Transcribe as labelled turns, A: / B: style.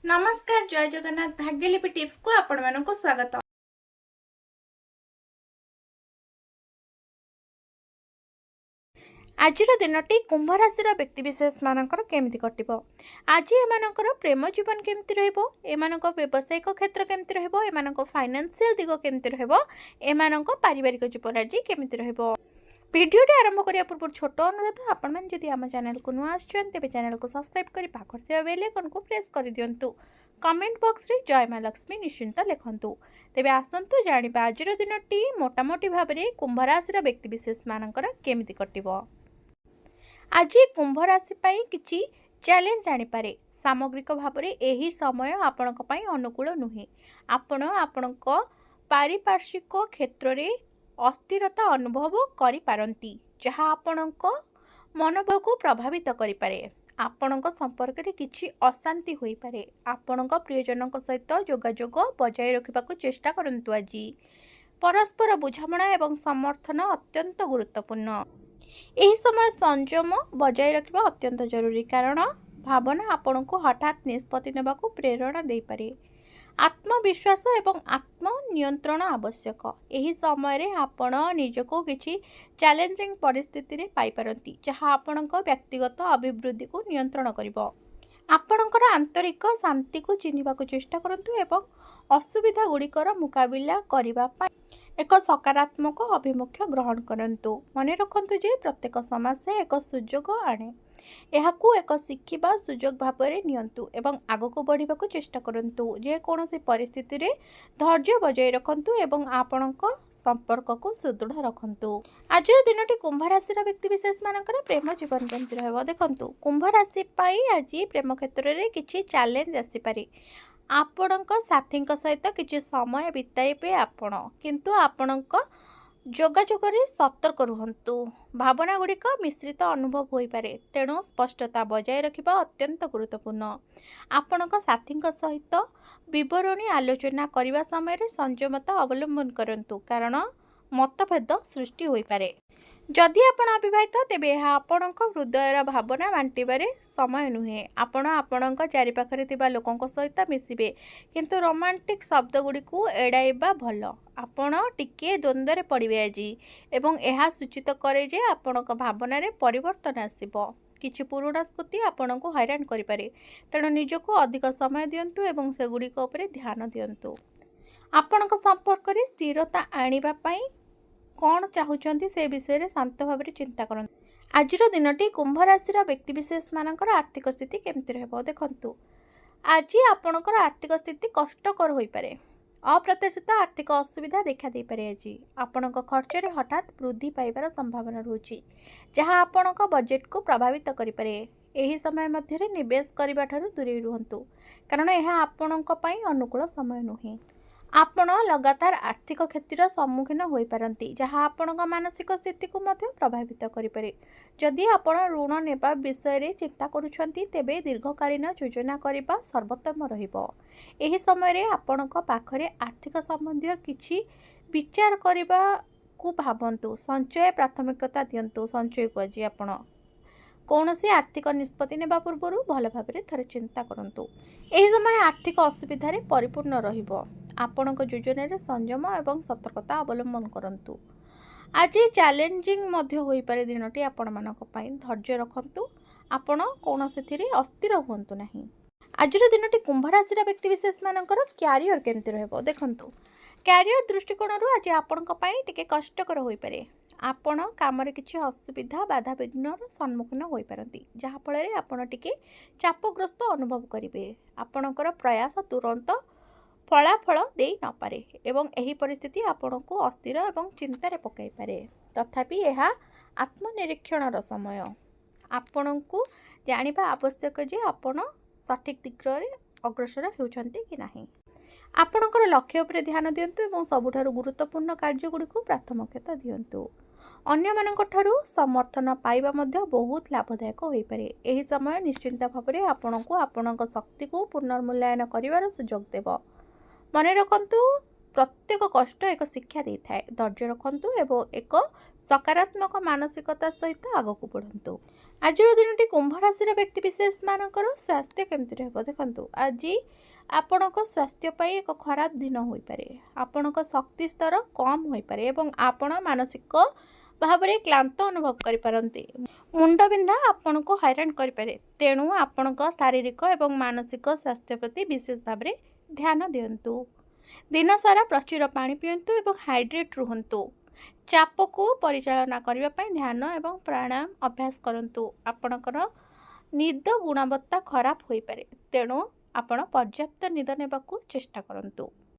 A: नमस्कार जय जगन्नाथ भाग्यलिपि टिप्स को आपण मानक स्वागत। आज दिनटी कुंभ राशि व्यक्तिशेष मानकर केमती कटिबो। आज एमानकर प्रेम जीवन केमती रहइबो, एमानक व्यावसायिक क्षेत्र केमती रहइबो, एमानक फाइनेंशियल दिग केमती रहइबो, एमानक पारिवारिक जीवन आज केमती रहइबो। भिडियोटी आरंभ करिया पूर्व छोट अनुरोध, आपण मैंने जदि आम चैनल को नुआ आछन तेबे चैनल को सब्सक्राइब करी पाखर थिबा बेल आइकन को प्रेस कर दियंतु। कमेंट बॉक्स रे जय मां लक्ष्मी निश्चिंत लिखंतु। तेबे आसंतु जानिबा आजिर दिनटी मोटामोटी भाव में कुंभ राशि व्यक्तिशेष मानकर केमती कटिबो। आज कुंभ राशि पाई किछि चैलेंज आनिपारे। सामग्रिक भाव में यही समय आपणक पाई अनुकूल नुहे। आपण आपणक पारिपार्श्विक क्षेत्र में अस्थिरता अनुभव करि पारंती, जहाँ आपणक मनोभाव को प्रभावित करि पारे। आपणक संपर्क में किछि अशांति होई पारे। आपणक प्रियजनक सहित जोगाजोग बजाय रखिबाकू चेष्टा करंतु। आज परस्पर बुझामणा एवं समर्थन अत्यंत गुरुत्वपूर्ण। यही समय संयम बजाय रखिबा अत्यंत जरूरी, कारण भावना आपण को हठात निष्पत्ति नेबाकू प्रेरणा दे पारे। आत्मविश्वास एवं आत्म नियंत्रण आवश्यक। यही समय रे आपण निजको किछि चैलेंजिंग परिस्थिति रे पाई पारंती, जहाँ आपणक व्यक्तिगत अभिवृद्धि को नियंत्रण करिवो। आपणकर आंतरिक शांति को चिन्हिबाकू चेष्टा करंतु एवं असुविधा गुड़िकर मुकाबिला करिबा पाई एक सकारात्मक अभिमुख्य ग्रहण करंतु। मन रखंतु जे प्रत्येक समस्या एक सुजोग आने। एहाकू एक शिखिबा सुजोग भाବରେ नियंतु एवं आगको बढ़िबाकू चेष्टा करंतु। जे कोनोसी परिस्थिति रे धैर्य बजाय रखंतु एवं आपणक संपर्क को सुदृढ़ रखंतु। आज दिनटी कुंभ राशि व्यक्तिशेष मानकर प्रेम जीवन केमती रहबो देखंतु। कुंभ राशि पाई आज प्रेम क्षेत्र रे किछि चैलेंज आसी पारे। आपणक साथी सहित किछि समय बिताइबे आपण, किंतु आपणक जोगाजोग रे सतर्क रुहंतु। भावना गुड़िक मिश्रित अनुभव होई पारे, तेणु स्पष्टता बजाय रखिबा अत्यंत गुरुत्वपूर्ण। आपणक साथी सहित विवरणी आलोचना करने समय संयमता अवलंबन करंतु, कारण मतभेद सृष्टि होई पारे। जदि आपण अविवाहित तेबे यह आपणक हृदयर भावना बांटिबारे समय नुहे। आपण आपणक चारिपाखरे थिबा लोकंक सहित मिसिबे, किंतु रोमांटिक शब्द गुड़िकू एड़ाइबा भल। आपण टिके द्वंद्व पड़िबे आज, एवं यह सूचित करे जे आपणक भावना रे परिवर्तन आसिबो। किछि पुराणा स्मृति आपण को हैरान करि पारे, तेणु निजको अधिक समय दियंतु एवं सेगुड़िक उपरे ध्यान दियंतु। आपणक संपर्क रे स्थिरता आनिबा पई कौन चाहूँगी से विषय में शांत भाव चिंता करते। आज दिनटी कुंभ राशि व्यक्तिशेष मानकर आर्थिक स्थिति केमती रहबो देखंतु। आज आपणकर आर्थिक स्थिति कष्टकर होई पारे। अप्रत्याशित आर्थिक असुविधा देखा दे पारे। आज आपणक खर्च रे हठात वृद्धि पाइबार संभावना रहुछि, जहाँ आपणक बजेट को प्रभावित करि पारे। एही समय मध्य निवेश करबा ठारू दूरे रुहंतु, कारण यह आपणक पई अनुकूल समय नुहे। आपण लगातार आर्थिक क्षतिर सम्मुखीन होई पारंती, जहाँ आपणक मानसिक स्थिति को मध्य प्रभावित करि पारे। जदि आपण ऋण नेबा विषय रे चिंता करूछंती तेबे दीर्घकालीन योजना करिबा सर्वोत्तम रहिबो। एही समय रे आपणक पाखरे आर्थिक संबंधी किछि विचार करिबा को भाबंतु। संचय प्राथमिकता दियंतु। संचय को आज आपण कौनसी आर्थिक निष्पत्ति नेबा पूर्व भल भाव थरे चिंता करंतु। एही समय आर्थिक असुविधा रे परिपूर्ण रहिबो। आपणक योजन रे संयम एवं सतर्कता अवलंबन करंतु। आज चैलेंजिंग मध्य होई पारे दिनटी आपण मानक पई। धैर्य रखंतु, आपण कौनसी थिरे अस्थिर हुंतु नाही। आज दिनटी कुंभ राशि व्यक्तिशेष मानकर क्यारियर केमती रहबो देखंतु। क्यारियर दृष्टिकोण आज आपणक पई टिके कष्टकर होई पारे। आपण काम रे किछि असुविधा बाधा विघ्नर सम्मुखीन होई पारंती, जहाँ फल रे आपण टिके चापग्रस्त अनुभव करिवे। आपणकर प्रयास तुरंत फलाफल दे न पारे एवं एही परिस्थिति आपण को अस्थिर एवं चिंतार पकाई पारे। तथापि यह आत्मनिरीक्षण समय। आपण को जानिबा आवश्यक जे आपण सठिक दिगरे अग्रसर होउछंती कि नाही। आपणकर लक्ष्य उपरे ध्यान दियंतु एवं सबुठारु गुरुत्वपूर्ण कार्य गुडी को प्राथमिकता दियंतु। अन्य मानक ठारु समर्थन पाइबा मध्य बहुत लाभदायक होई पारे। एही समय निश्चिंत भाबरे आपण को आपणक शक्ति को पुनर्मूल्यांकन करिवार सुजोग देबो। मन रखंतु, प्रत्येक कष्ट एक शिक्षा दे थाए। धैर्य रखंतु एवं एक सकारात्मक मानसिकता सहित आगक बढ़ंतु। ଆଜିର ଦିନଟି କୁମ୍ଭ ରାଶିର ବ୍ୟକ୍ତିବିଶେଷମାନଙ୍କର ସ୍ୱାସ୍ଥ୍ୟ କେମିତି ରହିବ ଦେଖନ୍ତୁ। ଆଜି ଆପଣଙ୍କ ସ୍ୱାସ୍ଥ୍ୟ ପାଇଁ ଏକ ଖରାପ ଦିନ ହୋଇପାରେ। ଆପଣଙ୍କ ଶକ୍ତି ସ୍ତର କମ୍ ହୋଇପାରେ ଏବଂ ଆପଣ ମାନସିକ ଭାବରେ କ୍ଳାନ୍ତ ଅନୁଭବ କରିପାରନ୍ତି। ମୁଣ୍ଡବିନ୍ଧା ଆପଣଙ୍କୁ ହଇରାଣ କରିପାରେ, ତେଣୁ ଆପଣଙ୍କ ଶାରୀରିକ ଏବଂ ମାନସିକ ସ୍ୱାସ୍ଥ୍ୟ ପ୍ରତି ବିଶେଷ ଭାବରେ ଧ୍ୟାନ ଦିଅନ୍ତୁ। ଦିନସାରା ପ୍ରଚୁର ପାଣି ପିଅନ୍ତୁ ଏବଂ ହାଇଡ୍ରେଟ୍ ରୁହନ୍ତୁ। ଚାପକୁ ପରିଚାଳନା କରିବା ପାଇଁ ଧ୍ୟାନ ଏବଂ ପ୍ରାଣାୟାମ ଅଭ୍ୟାସ କରନ୍ତୁ। ଆପଣଙ୍କର ନିଦ ଗୁଣବତ୍ତା ଖରାପ ହୋଇପାରେ, ତେଣୁ ଆପଣ ପର୍ଯ୍ୟାପ୍ତ ନିଦ ନେବାକୁ ଚେଷ୍ଟା କରନ୍ତୁ।